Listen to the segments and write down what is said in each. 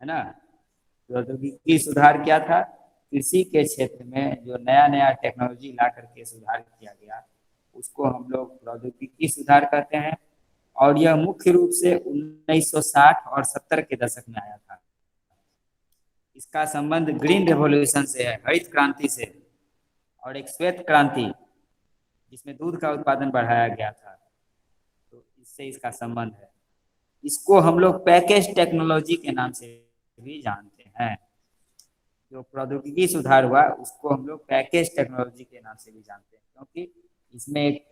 है ना। प्रौद्योगिकी सुधार क्या था? कृषि के क्षेत्र में जो नया नया टेक्नोलॉजी ला करके सुधार किया गया, उसको हम लोग प्रौद्योगिकी सुधार कहते हैं। और यह मुख्य रूप से 1960 और 70 के दशक में आया था। इसका संबंध ग्रीन रेवोल्यूशन से है, हरित क्रांति से। और एक श्वेत क्रांति जिसमें दूध का उत्पादन बढ़ाया गया था, तो इससे इसका संबंध है। इसको हम लोग पैकेज टेक्नोलॉजी के नाम से भी जानते हैं। जो प्रौद्योगिकी सुधार हुआ उसको हम लोग पैकेज टेक्नोलॉजी के नाम से भी जानते हैं, क्योंकि इसमें एक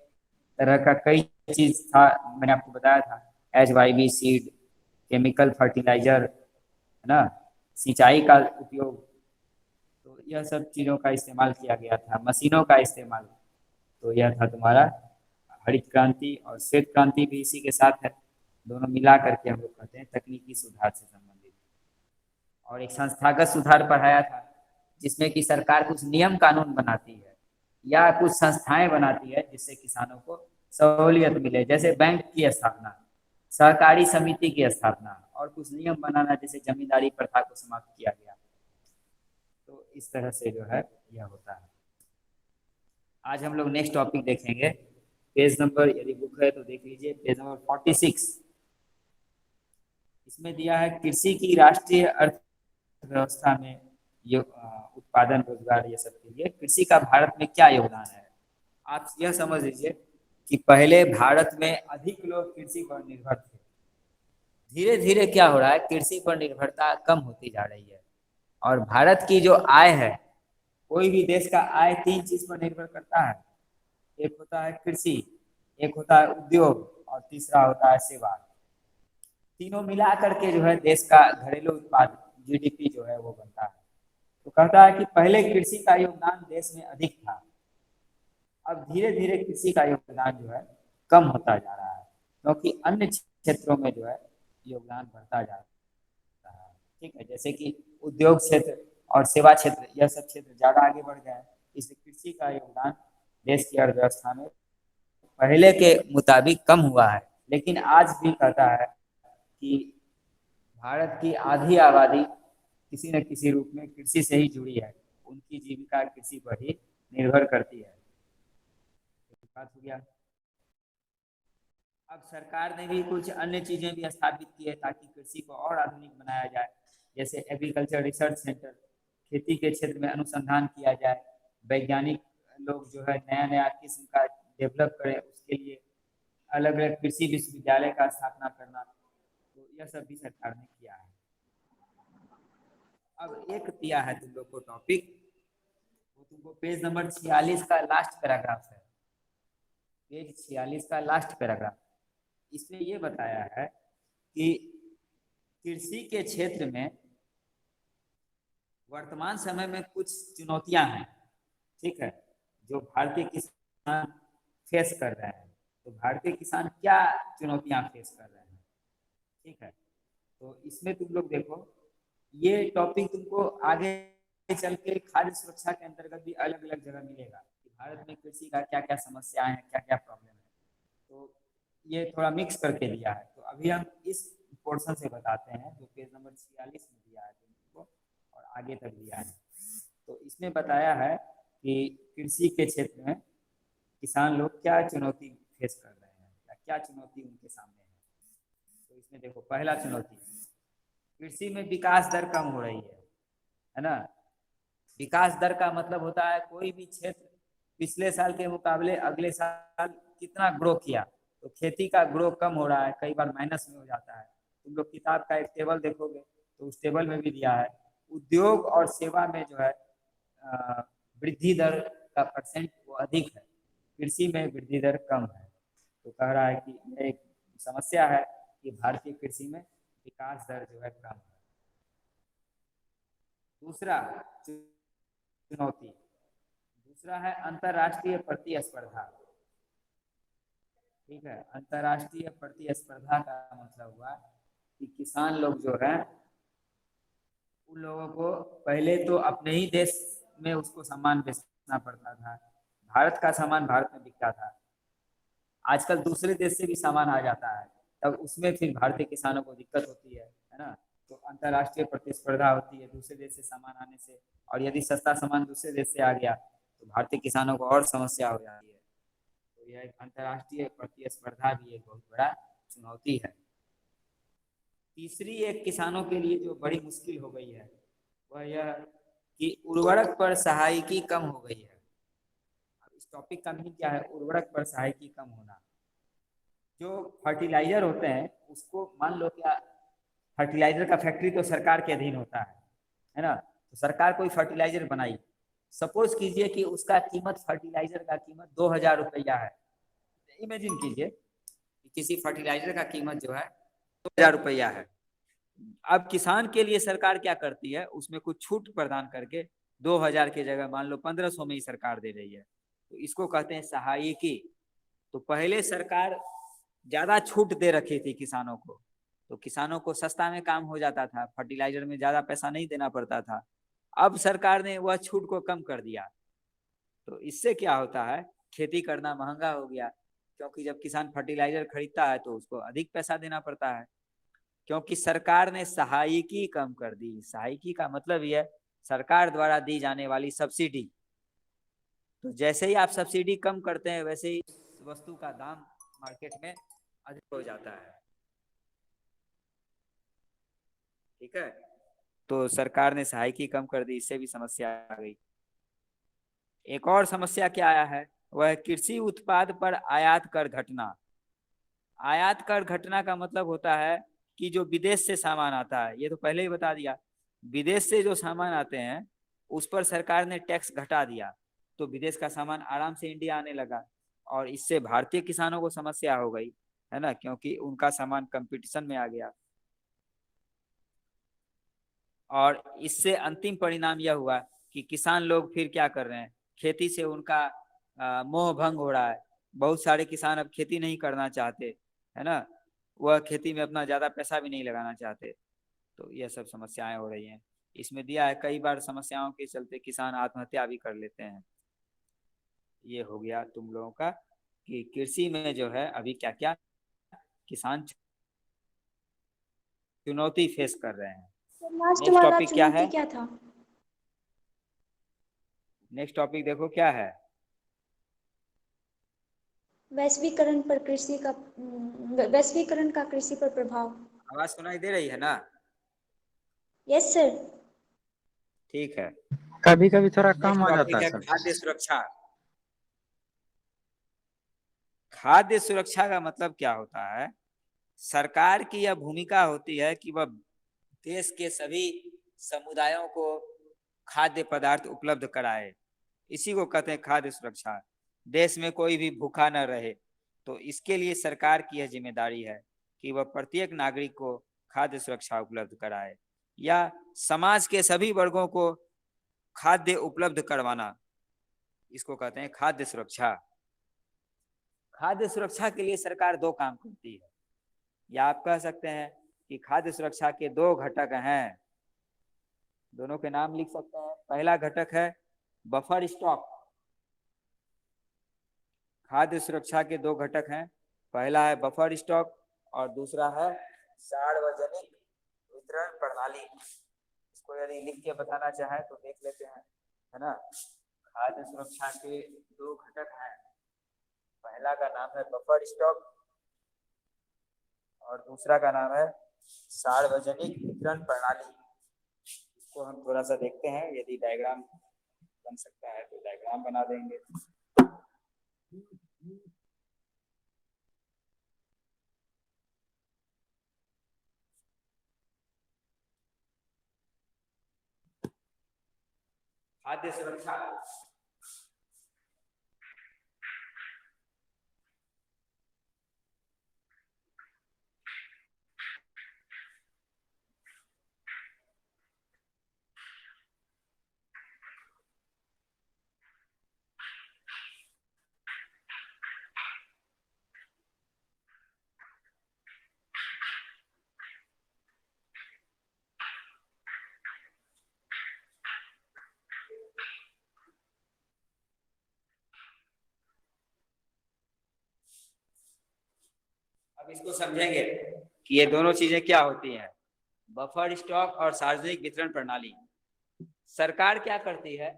तरह का कई चीज था। मैंने आपको बताया था, HYV सीड, केमिकल फर्टिलाइजर, है ना, सिंचाई का उपयोग, तो यह सब चीज़ों का इस्तेमाल किया गया था, मशीनों का इस्तेमाल। तो यह था तुम्हारा हरित क्रांति, और श्वेत क्रांति भी इसी के साथ है। दोनों मिला करके हम लोग कहते हैं तकनीकी सुधार से संबंधित। और एक संस्थागत सुधार पढ़ाया था, जिसमें कि सरकार कुछ नियम कानून बनाती है या कुछ संस्थाएं बनाती है जिससे किसानों को सहूलियत मिले, जैसे बैंक की स्थापना, सहकारी समिति की स्थापना, और कुछ नियम बनाना, जैसे जमींदारी प्रथा को समाप्त किया गया। तो इस तरह से जो है यह होता है। आज हम लोग नेक्स्ट टॉपिक देखेंगे। पेज नंबर, यदि बुक है तो देख लीजिए, पेज नंबर 46। इसमें दिया है कृषि की राष्ट्रीय अर्थव्यवस्था में उत्पादन, रोजगार, ये सब के लिए कृषि का भारत में क्या योगदान है। आप यह समझ लीजिए कि पहले भारत में अधिक लोग कृषि पर निर्भर थे। धीरे धीरे क्या हो रहा है, कृषि पर निर्भरता कम होती जा रही है। और भारत की जो आय है, कोई भी देश का आय तीन चीज पर निर्भर करता है। एक होता है कृषि, एक होता है उद्योग, और तीसरा होता है सेवा। तीनों मिला करके जो है देश का घरेलू उत्पाद, GDP जो है वो बनता है। तो कहता है कि पहले कृषि का योगदान देश में अधिक था, अब धीरे धीरे कृषि का योगदान जो है कम होता जा रहा है, क्योंकि अन्य क्षेत्रों में जो है योगदान बढ़ता जा रहा है। ठीक है, जैसे कि उद्योग क्षेत्र और सेवा क्षेत्र, यह सब क्षेत्र ज्यादा आगे बढ़ गए हैं, इसलिए कृषि का योगदान देश की अर्थव्यवस्था में पहले के मुताबिक कम हुआ है। लेकिन आज भी कहता है कि भारत की आधी आबादी किसी न किसी रूप में कृषि से ही जुड़ी है, उनकी जीविका कृषि पर ही निर्भर करती है। बात हो गया। अब सरकार ने भी कुछ अन्य चीजें भी स्थापित की है ताकि कृषि को और आधुनिक बनाया जाए, जैसे एग्रीकल्चर रिसर्च सेंटर, खेती के क्षेत्र में अनुसंधान किया जाए, वैज्ञानिक लोग जो है नया नया किस्म का डेवलप करें, उसके लिए अलग अलग कृषि विश्वविद्यालय का स्थापना करना। तो यह सब भी सरकार ने किया है। अब एक दिया है तुम लोग को टॉपिक, वो तुमको पेज नंबर 46 का लास्ट पैराग्राफ है। पेज 46 का लास्ट पैराग्राफ, इसमें ये बताया है कि कृषि के क्षेत्र में वर्तमान समय में कुछ चुनौतियां हैं। ठीक है, जो भारतीय किसान फेस कर रहे हैं। तो भारतीय किसान क्या चुनौतियां फेस कर रहे हैं, ठीक है। तो इसमें तुम लोग देखो, ये टॉपिक तुमको आगे चल के खाद्य सुरक्षा के अंतर्गत भी अलग अलग जगह मिलेगा कि भारत में कृषि का क्या क्या समस्याएं हैं, क्या क्या प्रॉब्लम है। तो ये थोड़ा मिक्स करके दिया है। तो अभी हम इस पोर्शन से बताते हैं जो पेज नंबर 46 में दिया है तुमको, और आगे तक दिया है। तो इसमें बताया है कि कृषि के क्षेत्र में किसान लोग क्या चुनौती फेस कर रहे हैं, या क्या चुनौती उनके सामने है। तो इसमें देखो, पहला चुनौती, कृषि में विकास दर कम हो रही है ना। विकास दर का मतलब होता है कोई भी क्षेत्र पिछले साल के मुकाबले अगले साल कितना ग्रो किया। तो खेती का ग्रो कम हो रहा है, कई बार माइनस में हो जाता है। तुम लोग किताब का एक टेबल देखोगे तो उस टेबल में भी दिया है, उद्योग और सेवा में जो है वृद्धि दर का परसेंट वो अधिक है, कृषि में वृद्धि दर कम है। तो कह रहा है कि यह एक समस्या है कि भारतीय कृषि में विकास दर जो है कम है। दूसरा चुनौती, दूसरा है अंतरराष्ट्रीय प्रतिस्पर्धा। ठीक है, अंतरराष्ट्रीय प्रतिस्पर्धा का मतलब हुआ कि किसान लोग जो है, उन लोगों को पहले तो अपने ही देश में उसको सामान बेचना पड़ता था, भारत का सामान भारत में बिकता था। आजकल दूसरे देश से भी सामान आ जाता है, तब उसमें फिर भारतीय किसानों को दिक्कत होती है ना। तो अंतर्राष्ट्रीय प्रतिस्पर्धा होती है दूसरे देश से सामान आने से, और यदि सस्ता सामान दूसरे देश से आ गया तो भारतीय किसानों को और समस्या हो जाती है। तो यह एक अंतर्राष्ट्रीय प्रतिस्पर्धा भी एक बहुत बड़ा चुनौती है। तीसरी एक किसानों के लिए जो बड़ी मुश्किल हो गई है वह यह कि उर्वरक पर सहायकी कम हो गई है। अब इस टॉपिक का मीनिंग क्या है, उर्वरक पर सहायकी कम होना। जो फर्टिलाइजर होते हैं उसको मान लो क्या, फर्टिलाइजर का फैक्ट्री तो सरकार के अधीन होता है ना। तो सरकार कोई फर्टिलाइजर बनाई, सपोज कीजिए कि उसका कीमत, फर्टिलाइजर का कीमत 2000 रुपया है। इमेजिन कीजिए कि किसी फर्टिलाइजर का कीमत जो है 2000 रुपया है। अब किसान के लिए सरकार क्या करती है, उसमें कुछ छूट प्रदान करके 2000 की जगह मान लो 1500 में ही सरकार दे रही है, तो इसको कहते हैं सहायकी। तो पहले सरकार ज्यादा छूट दे रखी थी किसानों को, तो किसानों को सस्ता में काम हो जाता था, फर्टिलाइजर में ज्यादा पैसा नहीं देना पड़ता था। अब सरकार ने वह छूट को कम कर दिया, तो इससे क्या होता है, खेती करना महंगा हो गया, क्योंकि जब किसान फर्टिलाइजर खरीदता है तो उसको अधिक पैसा देना पड़ता है, क्योंकि सरकार ने सहायकी कम कर दी। सहायकी का मतलब यह है सरकार द्वारा दी जाने वाली सब्सिडी। तो जैसे ही आप सब्सिडी कम करते हैं वैसे ही वस्तु का दाम मार्केट में अधिक हो जाता है। ठीक है, तो सरकार ने सहायकी कम कर दी, इससे भी समस्या आ गई। एक और समस्या क्या आया है, वह कृषि उत्पाद पर आयात कर घटना। आयात कर घटना का मतलब होता है कि जो विदेश से सामान आता है, ये तो पहले ही बता दिया, विदेश से जो सामान आते हैं उस पर सरकार ने टैक्स घटा दिया, तो विदेश का सामान आराम से इंडिया आने लगा, और इससे भारतीय किसानों को समस्या हो गई, है ना, क्योंकि उनका सामान कंपटीशन में आ गया। और इससे अंतिम परिणाम यह हुआ कि किसान लोग फिर क्या कर रहे हैं, खेती से उनका मोह भंग हो रहा है। बहुत सारे किसान अब खेती नहीं करना चाहते, है ना, वह खेती में अपना ज्यादा पैसा भी नहीं लगाना चाहते। तो यह सब समस्याएं हो रही हैं। इसमें दिया है कई बार समस्याओं के चलते किसान आत्महत्या भी कर लेते हैं। ये हो गया तुम लोगों का कि कृषि में जो है अभी क्या क्या किसान चुनौती फेस कर रहे हैं। लास्ट नेक्स्ट वाला टॉपिक क्या चुनौती है, क्या था? नेक्स्ट टॉपिक देखो क्या है। वैश्वीकरण पर कृषि का वैश्वीकरण का कृषि पर प्रभाव। आवाज सुनाई दे रही है ना? Yes sir. ठीक है। कभी कभी थोड़ा कम नेक्स्ट हो जाता टॉपिक है है सर। खाद्य सुरक्षा। खाद्य सुरक्षा का मतलब क्या होता है, सरकार की यह भूमिका होती है कि वह देश के सभी समुदायों को खाद्य पदार्थ उपलब्ध कराए। इसी को कहते हैं खाद्य सुरक्षा। देश में कोई भी भूखा न रहे, तो इसके लिए सरकार की यह जिम्मेदारी है कि वह प्रत्येक नागरिक को खाद्य सुरक्षा उपलब्ध कराए, या समाज के सभी वर्गों को खाद्य उपलब्ध करवाना, इसको कहते हैं खाद्य सुरक्षा। खाद्य सुरक्षा के लिए सरकार दो काम करती है, या आप कह सकते हैं कि खाद्य सुरक्षा के दो घटक हैं, दोनों के नाम लिख सकते हैं। पहला घटक है बफर स्टॉक। खाद्य सुरक्षा के दो घटक हैं, पहला है बफर स्टॉक और दूसरा है सार्वजनिक वितरण प्रणाली। इसको यदि लिख के बताना चाहे तो देख लेते हैं, है ना। खाद्य सुरक्षा के दो घटक हैं, पहला का नाम है बफर स्टॉक और दूसरा का नाम है सार्वजनिक वितरण प्रणाली। इसको हम थोड़ा सा देखते हैं, यदि डायग्राम बन सकता है तो डायग्राम बना देंगे। खाद्य सुरक्षा अब इसको समझेंगे कि ये दोनों चीजें क्या होती हैं। बफर स्टॉक और सार्वजनिक वितरण प्रणाली। सरकार क्या करती है,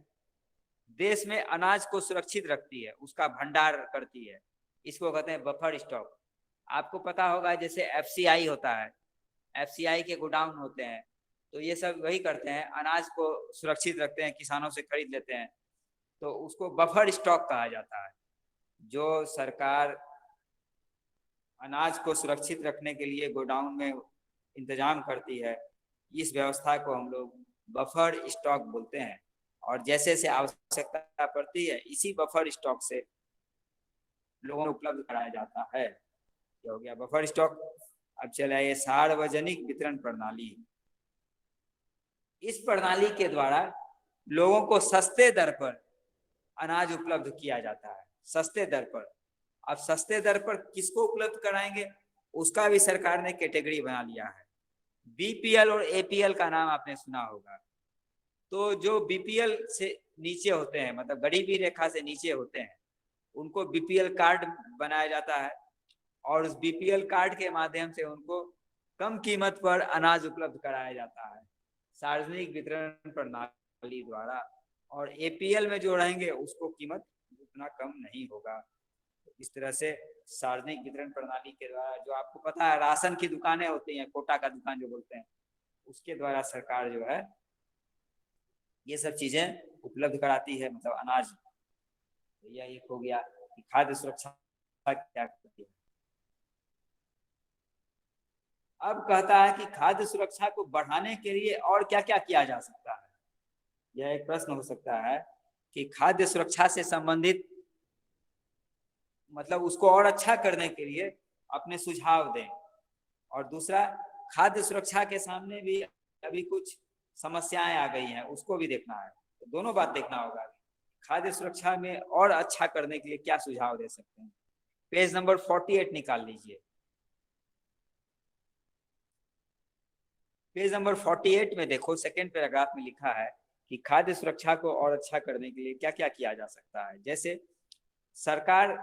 देश में अनाज को सुरक्षित रखती है, उसका भंडार करती है, इसको कहते हैं बफर स्टॉक। आपको पता होगा जैसे एफसीआई होता है, एफसीआई के गोडाउन होते हैं, तो ये सब वही करते हैं, अनाज को सुरक्षित रखते हैं, किसानों से खरीद लेते हैं, तो उसको बफर स्टॉक कहा जाता है। जो सरकार अनाज को सुरक्षित रखने के लिए गोडाउन में इंतजाम करती है, इस व्यवस्था को हम लोग बफर स्टॉक बोलते हैं। और जैसे जैसे आवश्यकता पड़ती है, इसी बफर स्टॉक से लोगों को उपलब्ध कराया जाता है। ये हो गया बफर स्टॉक। अब चला ये सार्वजनिक वितरण प्रणाली। इस प्रणाली के द्वारा लोगों को सस्ते दर पर अनाज उपलब्ध किया जाता है, सस्ते दर पर। अब सस्ते दर पर किसको उपलब्ध कराएंगे, उसका भी सरकार ने कैटेगरी बना लिया है। बीपीएल और एपीएल का नाम आपने सुना होगा। तो जो बीपीएल से नीचे होते हैं, मतलब गरीबी रेखा से नीचे होते हैं, उनको बीपीएल कार्ड बनाया जाता है, और उस बीपीएल कार्ड के माध्यम से उनको कम कीमत पर अनाज उपलब्ध कराया जाता है सार्वजनिक वितरण प्रणाली द्वारा। और एपीएल में जो रहेंगे उसको कीमत उतना कम नहीं होगा। इस तरह से सार्वजनिक वितरण प्रणाली के द्वारा, जो आपको पता है राशन की दुकानें होती हैं, कोटा का दुकान जो बोलते हैं, उसके द्वारा सरकार जो है ये सब चीजें उपलब्ध कराती है, मतलब अनाज। तो यह एक हो गया कि खाद्य सुरक्षा क्या करती है। अब कहता है कि खाद्य सुरक्षा को बढ़ाने के लिए और क्या क्या किया जा सकता है। यह एक प्रश्न हो सकता है कि खाद्य सुरक्षा से संबंधित, मतलब उसको और अच्छा करने के लिए अपने सुझाव दें। और दूसरा, खाद्य सुरक्षा के सामने भी अभी कुछ समस्याएं आ गई हैं, उसको भी देखना है। तो दोनों बात देखना होगा। खाद्य सुरक्षा में और अच्छा करने के लिए क्या सुझाव दे सकते हैं। पेज नंबर 48 निकाल लीजिए। पेज नंबर 48 में देखो, सेकेंड पैराग्राफ में लिखा है कि खाद्य सुरक्षा को और अच्छा करने के लिए क्या क्या किया जा सकता है। जैसे सरकार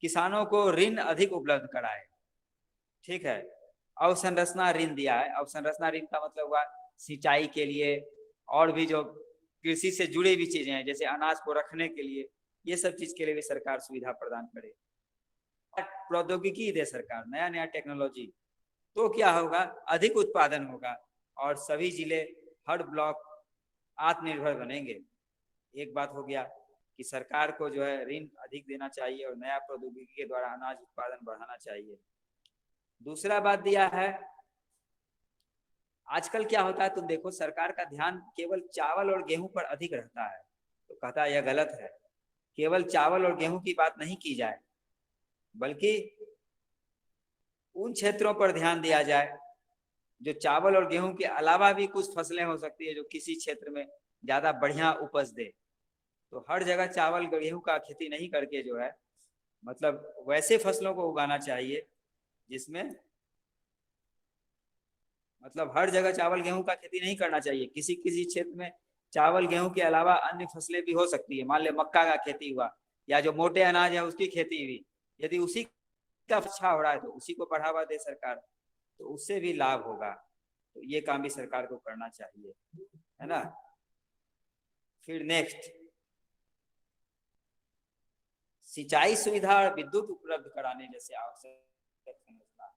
किसानों को ऋण अधिक उपलब्ध कराए, ठीक है। अवसंरचना ऋण दिया है। अवसंरचना ऋण का मतलब हुआ सिंचाई के लिए, और भी जो कृषि से जुड़ी भी चीजें हैं, जैसे अनाज को रखने के लिए, ये सब चीज के लिए भी सरकार सुविधा प्रदान करे। प्रौद्योगिकी दे सरकार, नया नया टेक्नोलॉजी, तो क्या होगा, अधिक उत्पादन होगा और सभी जिले, हर ब्लॉक आत्मनिर्भर बनेंगे। एक बात हो गया कि सरकार को जो है ऋण अधिक देना चाहिए और नया प्रौद्योगिकी के द्वारा अनाज उत्पादन बढ़ाना चाहिए। दूसरा बात दिया है, आजकल क्या होता है, तुम देखो सरकार का ध्यान केवल चावल और गेहूं पर अधिक रहता है। तो कहता है यह गलत है, केवल चावल और गेहूं की बात नहीं की जाए, बल्कि उन क्षेत्रों पर ध्यान दिया जाए जो चावल और गेहूं के अलावा भी कुछ फसलें हो सकती है जो किसी क्षेत्र में ज्यादा बढ़िया उपज दे। तो हर जगह चावल गेहूं का खेती नहीं करके जो है, मतलब वैसे फसलों को उगाना चाहिए जिसमें, मतलब हर जगह चावल गेहूं का खेती नहीं करना चाहिए। किसी किसी क्षेत्र में चावल गेहूं के अलावा अन्य फसलें भी हो सकती है। मान ले मक्का का खेती हुआ, या जो मोटे अनाज है उसकी खेती हुई, यदि उसी का अच्छा हो रहा है तो उसी को बढ़ावा दे सरकार, तो उससे भी लाभ होगा। तो ये काम भी सरकार को करना चाहिए, है ना। फिर नेक्स्ट, सिंचाई सुविधा और विद्युत उपलब्ध कराने जैसे आवश्यक संरचना।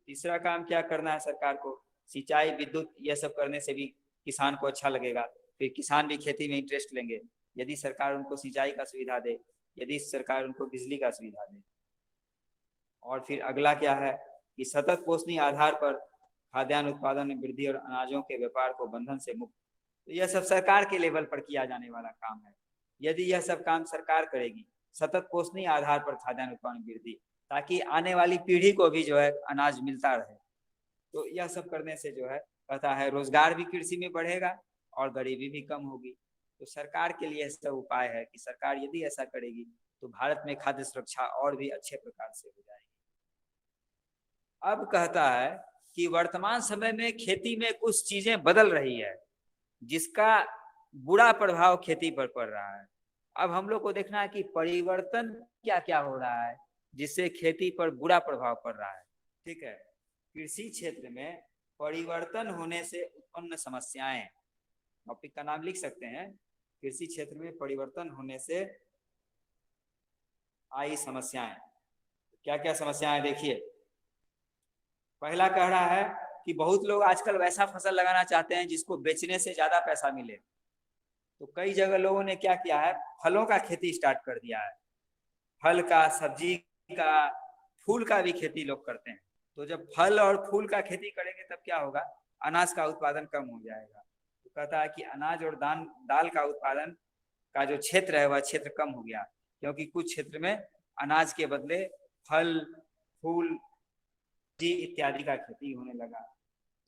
तीसरा काम क्या करना है सरकार को, सिंचाई, विद्युत, यह सब करने से भी किसान को अच्छा लगेगा। फिर किसान भी खेती में इंटरेस्ट लेंगे यदि सरकार उनको सिंचाई का सुविधा दे, यदि सरकार उनको बिजली का सुविधा दे। और फिर अगला क्या है कि सतत पोषणीय आधार पर खाद्यान्न उत्पादन में वृद्धि और अनाजों के व्यापार को बंधन से मुक्त। तो यह सब सरकार के लेवल पर किया जाने वाला काम है। यदि यह सब काम सरकार करेगी, सतत पोषणीय आधार पर खाद्यान्न उत्पादन में वृद्धि, ताकि आने वाली पीढ़ी को भी जो है अनाज मिलता रहे, तो यह सब करने से जो है कहता है रोजगार भी कृषि में बढ़ेगा और गरीबी भी कम होगी। तो सरकार के लिए ऐसा उपाय है कि सरकार यदि ऐसा करेगी तो भारत में खाद्य सुरक्षा और भी अच्छे प्रकार से हो जाएगी। अब कहता है कि वर्तमान समय में खेती में कुछ चीजें बदल रही है जिसका बुरा प्रभाव खेती पर पड़ रहा है। अब हम लोग को देखना है कि परिवर्तन क्या क्या हो रहा है जिससे खेती पर बुरा प्रभाव पड़ रहा है। ठीक है, कृषि क्षेत्र में परिवर्तन होने से उत्पन्न समस्याएं, टॉपिक का नाम लिख सकते हैं, कृषि क्षेत्र में परिवर्तन होने से आई समस्याएं। क्या क्या समस्याएं देखिए। पहला कह रहा है कि बहुत लोग आजकल वैसा फसल लगाना चाहते हैं जिसको बेचने से ज्यादा पैसा मिले। तो कई जगह लोगों ने क्या किया है, फलों का खेती स्टार्ट कर दिया है। फल का, सब्जी का, फूल का भी खेती लोग करते हैं। तो जब फल और फूल का खेती करेंगे तब क्या होगा, अनाज का उत्पादन कम हो जाएगा। तो कहता है कि अनाज और दाल का उत्पादन का जो क्षेत्र है वह क्षेत्र कम हो गया, क्योंकि कुछ क्षेत्र में अनाज के बदले फल, फूल, जी इत्यादि का खेती होने लगा।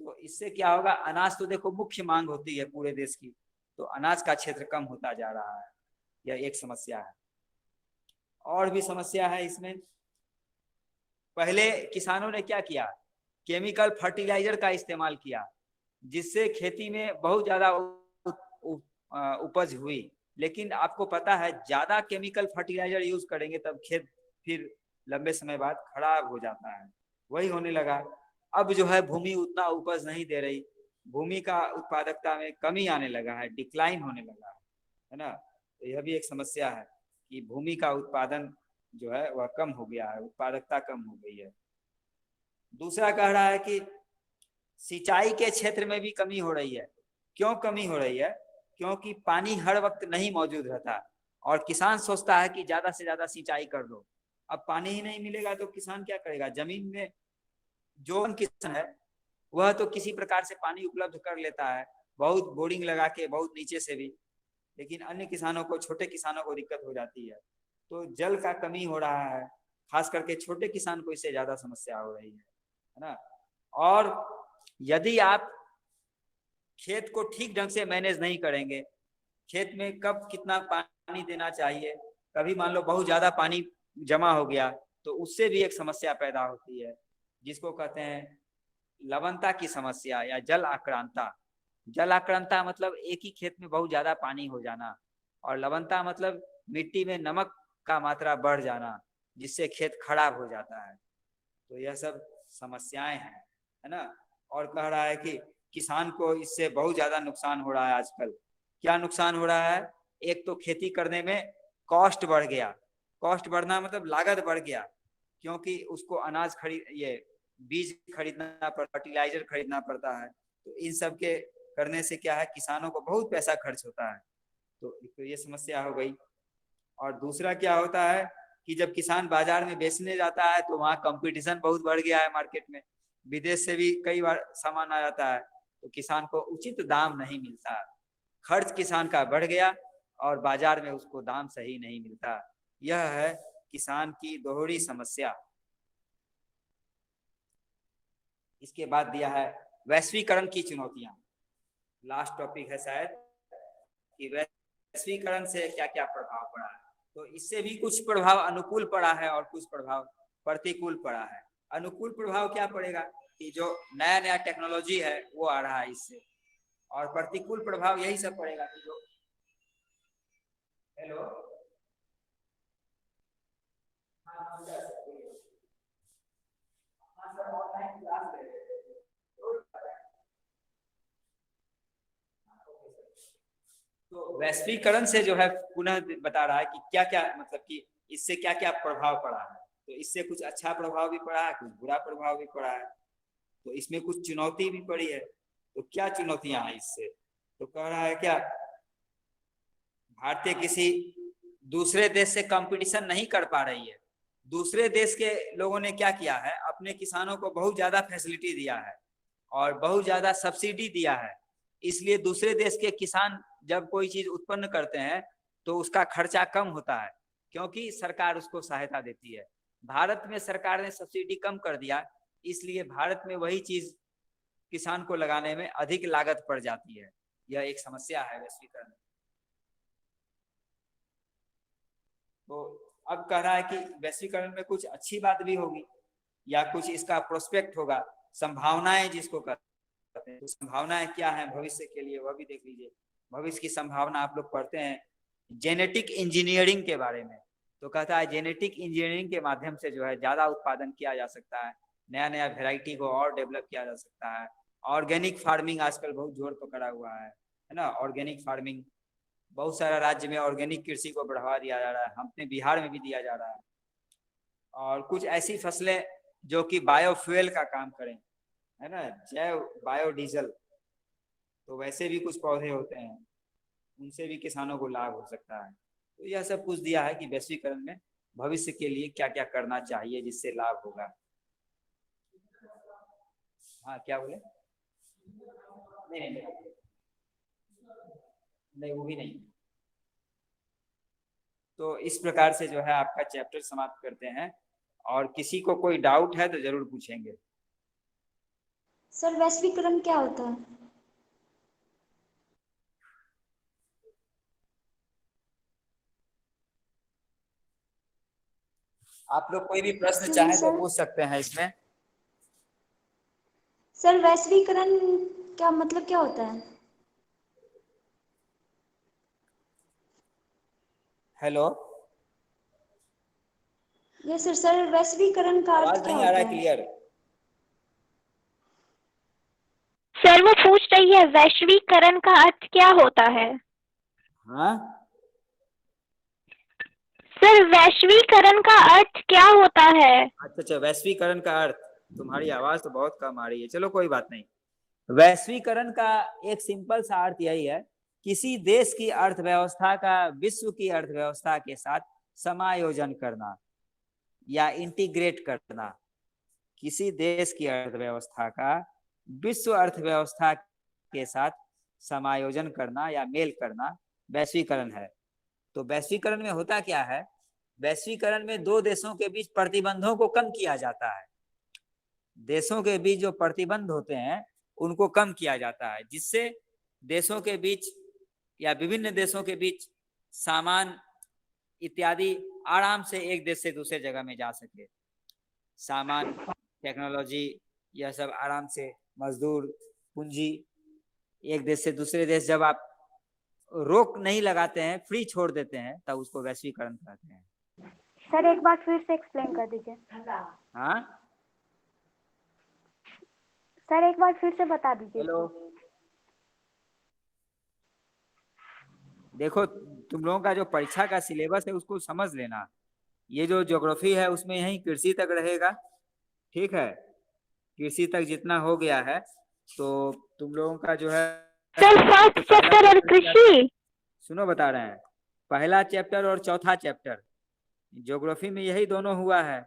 तो इससे क्या होगा, अनाज तो देखो मुख्य मांग होती है पूरे देश की, तो अनाज का क्षेत्र कम होता जा रहा है। यह एक समस्या है। और भी समस्या है इसमें। पहले किसानों ने क्या किया, केमिकल फर्टिलाइजर का इस्तेमाल किया, जिससे खेती में बहुत ज्यादा उपज हुई। लेकिन आपको पता है ज्यादा केमिकल फर्टिलाइजर यूज करेंगे तब खेत फिर लंबे समय बाद खराब हो जाता है। वही होने लगा। अब जो है भूमि उतना उपज नहीं दे रही, भूमि का उत्पादकता में कमी आने लगा है, डिक्लाइन होने लगा है ना। तो यह भी एक समस्या है कि भूमि का उत्पादन जो है वह कम हो गया है, उत्पादकता कम हो गई है। दूसरा कह रहा है कि सिंचाई के क्षेत्र में भी कमी हो रही है। क्यों कमी हो रही है, क्योंकि पानी हर वक्त नहीं मौजूद रहता और किसान सोचता है कि ज्यादा से ज्यादा सिंचाई कर दो। अब पानी ही नहीं मिलेगा तो किसान क्या करेगा। जमीन में जो किसान है वह तो किसी प्रकार से पानी उपलब्ध कर लेता है, बहुत बोरिंग लगा के, बहुत नीचे से भी। लेकिन अन्य किसानों को, छोटे किसानों को दिक्कत हो जाती है। तो जल का कमी हो रहा है, खास करके छोटे किसान को इससे ज्यादा समस्या हो रही है ना। और यदि आप खेत को ठीक ढंग से मैनेज नहीं करेंगे, खेत में कब कितना पानी देना चाहिए, कभी मान लो बहुत ज्यादा पानी जमा हो गया तो उससे भी एक समस्या पैदा होती है, जिसको कहते हैं लवणता की समस्या या जल आक्रांता। जल आक्रांता मतलब एक ही खेत में बहुत ज्यादा पानी हो जाना, और लवणता मतलब मिट्टी में नमक का मात्रा बढ़ जाना, जिससे खेत खराब हो जाता है। तो यह सब समस्याएं हैं, है ना। और कह रहा है कि किसान को इससे बहुत ज्यादा नुकसान हो रहा है आजकल। क्या नुकसान हो रहा है, एक तो खेती करने में कॉस्ट बढ़ गया। कॉस्ट बढ़ना मतलब लागत बढ़ गया, क्योंकि उसको अनाज खरीद, ये बीज खरीदना, फर्टिलाइजर खरीदना पड़ता है। तो इन सब के करने से क्या है, किसानों को बहुत पैसा खर्च होता है। तो ये समस्या हो गई। और दूसरा क्या होता है कि जब किसान बाजार में बेचने जाता है तो वहाँ कंपटीशन बहुत बढ़ गया है मार्केट में, विदेश से भी कई बार सामान आ जाता है, तो किसान को उचित दाम नहीं मिलता, खर्च किसान का बढ़ गया और बाजार में उसको दाम सही नहीं मिलता। यह है किसान की दोहरी समस्या। इसके बाद दिया है वैश्वीकरण की चुनौतियां। लास्ट टॉपिक है शायद कि वैश्वीकरण से क्या क्या प्रभाव पड़ा है। तो इससे भी कुछ प्रभाव अनुकूल पड़ा है और कुछ प्रभाव प्रतिकूल पड़ा है। अनुकूल प्रभाव क्या पड़ेगा कि जो नया नया टेक्नोलॉजी है वो आ रहा है इससे, और प्रतिकूल प्रभाव यही सब पड़ेगा कि जो, हेलो, हाँ सर, ऑनलाइन क्लास ले रहे थे। तो वैश्वीकरण से जो है पुनः बता रहा है कि क्या क्या, मतलब कि इससे क्या क्या प्रभाव पड़ा है। तो इससे कुछ अच्छा प्रभाव भी पड़ा है, कुछ बुरा प्रभाव भी पड़ा है। तो इसमें कुछ चुनौती भी पड़ी है। तो क्या चुनौतियां हैं इससे, तो कह रहा है क्या, भारतीय किसी दूसरे देश से कंपटीशन नहीं कर पा रही है। दूसरे देश के लोगों ने क्या किया है, अपने किसानों को बहुत ज्यादा फैसिलिटी दिया है और बहुत ज्यादा सब्सिडी दिया है। इसलिए दूसरे देश के किसान जब कोई चीज उत्पन्न करते हैं तो उसका खर्चा कम होता है, क्योंकि सरकार उसको सहायता देती है। भारत में सरकार ने सब्सिडी कम कर दिया, इसलिए भारत में वही चीज किसान को लगाने में अधिक लागत पड़ जाती है। यह एक समस्या है वैश्वीकरण। तो अब कह रहा है कि वैश्वीकरण में कुछ अच्छी बात भी होगी या कुछ इसका प्रोस्पेक्ट होगा, संभावनाएं जिसको कहते हैं। तो संभावनाएं क्या है भविष्य के लिए, वह भी देख लीजिए। भविष्य की संभावना आप लोग पढ़ते हैं जेनेटिक इंजीनियरिंग के बारे में। तो कहता है जेनेटिक इंजीनियरिंग के माध्यम से जो है ज्यादा उत्पादन किया जा सकता है, नया नया वेराइटी को और डेवलप किया जा सकता है, ऑर्गेनिक फार्मिंग आजकल बहुत जोर पकड़ा हुआ है ना। ऑर्गेनिक फार्मिंग बहुत सारा राज्य में ऑर्गेनिक कृषि को बढ़ावा दिया जा रहा है, अपने बिहार में भी दिया जा रहा है। और कुछ ऐसी फसलें जो कि बायोफ्यूल का काम करें, है ना, जैव बायोडीजल, तो वैसे भी कुछ पौधे होते हैं, उनसे भी किसानों को लाभ हो सकता है। तो यह सब कुछ दिया है कि वैश्वीकरण में भविष्य के लिए क्या क्या करना चाहिए जिससे लाभ होगा। हाँ क्या बोले? नहीं नहीं नहीं, वो भी नहीं। तो इस प्रकार से जो है आपका चैप्टर समाप्त करते हैं, और किसी को कोई डाउट है तो जरूर पूछेंगे। सर वैश्वीकरण क्या होता है? आप लोग कोई भी प्रश्न एक्सक्यूज मी चाहें तो सर। पूछ सकते हैं इसमें। सर वैश्वीकरण क्या मतलब क्या होता है? हेलो, ये सर वैश्वीकरण का आवाज अर्थ क्या नहीं आ रहा होता है है? क्लियर? सर वो पूछ रही है वैश्वीकरण का अर्थ क्या होता है? हाँ सर वैश्वीकरण का अर्थ क्या होता है? अच्छा अच्छा, वैश्वीकरण का अर्थ, तुम्हारी आवाज तो बहुत कम आ रही है, चलो कोई बात नहीं। वैश्वीकरण का एक सिंपल सा अर्थ यही है, किसी देश की अर्थव्यवस्था का विश्व की अर्थव्यवस्था के साथ समायोजन करना या इंटीग्रेट करना। किसी देश की अर्थव्यवस्था का विश्व अर्थव्यवस्था के साथ समायोजन करना या मेल करना वैश्वीकरण है। तो वैश्वीकरण में होता क्या है, वैश्वीकरण में दो देशों के बीच प्रतिबंधों को कम किया जाता है। देशों के बीच जो प्रतिबंध होते हैं उनको कम किया जाता है, जिससे देशों के बीच या विभिन्न देशों के बीच सामान इत्यादि आराम से एक देश से दूसरे जगह में जा सके। सामान, टेक्नोलॉजी, यह सब आराम से, मजदूर, पूंजी, एक देश से दूसरे देश जब आप रोक नहीं लगाते हैं, फ्री छोड़ देते हैं, तब उसको वैश्वीकरण कहते हैं। सर एक बार फिर से एक्सप्लेन कर दीजिए। हाँ सर एक बार फिर से बता दीजिए। हेलो, देखो तुम लोगों का जो परीक्षा का सिलेबस है उसको समझ लेना। ये जो ज्योग्राफी है उसमें यही कृषि तक रहेगा, ठीक है। कृषि तक जितना हो गया है तो तुम लोगों का जो है सर फर्स्ट जो पहला चैप्टर और चैप्टर, कृषि। सुनो बता रहे हैं, पहला चैप्टर और चौथा चैप्टर ज्योग्राफी में यही दोनों हुआ है।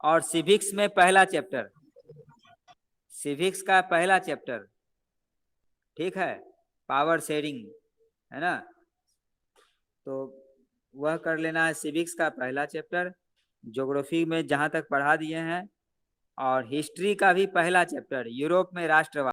और सिविक्स में पहला चैप्टर, सिविक्स का पहला चैप्टर, ठीक है, पावर शेयरिंग, है ना। तो वह कर लेना है, सिविक्स का पहला चैप्टर। ज्योग्राफी में जहां तक पढ़ा दिए हैं, और हिस्ट्री का भी पहला चैप्टर, यूरोप में राष्ट्रवाद।